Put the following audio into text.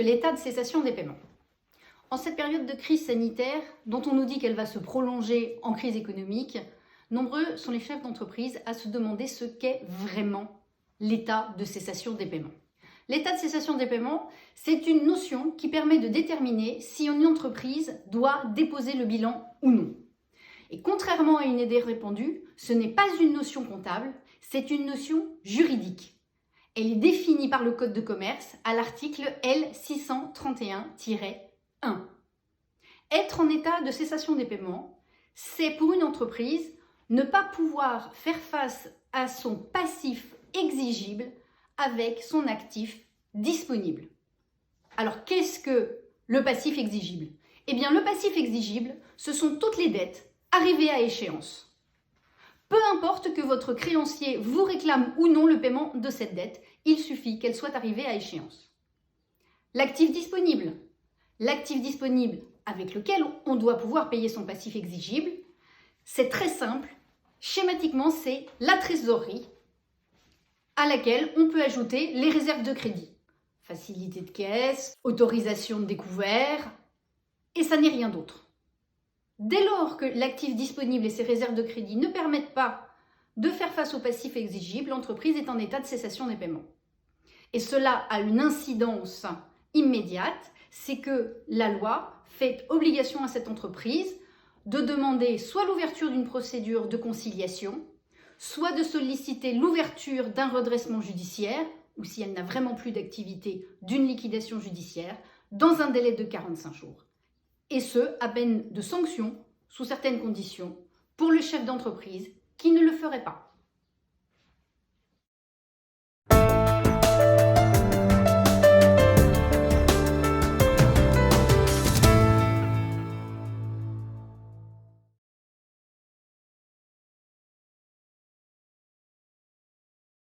l'état de cessation des paiements. En cette période de crise sanitaire, dont on nous dit qu'elle va se prolonger en crise économique, nombreux sont les chefs d'entreprise à se demander ce qu'est vraiment l'état de cessation des paiements. L'état de cessation des paiements, c'est une notion qui permet de déterminer si une entreprise doit déposer le bilan ou non. Et contrairement à une idée répandue, ce n'est pas une notion comptable, c'est une notion juridique. Elle est définie par le Code de commerce à l'article L631-1. Être en état de cessation des paiements, c'est pour une entreprise ne pas pouvoir faire face à son passif exigible avec son actif disponible. Alors, qu'est-ce que le passif exigible? Eh bien, le passif exigible, ce sont toutes les dettes arrivées à échéance. Peu importe que votre créancier vous réclame ou non le paiement de cette dette, il suffit qu'elle soit arrivée à échéance. L'actif disponible avec lequel on doit pouvoir payer son passif exigible, c'est très simple. Schématiquement, c'est la trésorerie à laquelle on peut ajouter les réserves de crédit. Facilité de caisse, autorisation de découvert, et ça n'est rien d'autre. Dès lors que l'actif disponible et ses réserves de crédit ne permettent pas de faire face au passif exigible, l'entreprise est en état de cessation des paiements. Et cela a une incidence immédiate, c'est que la loi fait obligation à cette entreprise de demander soit l'ouverture d'une procédure de conciliation, soit de solliciter l'ouverture d'un redressement judiciaire, ou si elle n'a vraiment plus d'activité, d'une liquidation judiciaire, dans un délai de 45 jours. Et ce, à peine de sanctions, sous certaines conditions, pour le chef d'entreprise qui ne le ferait pas.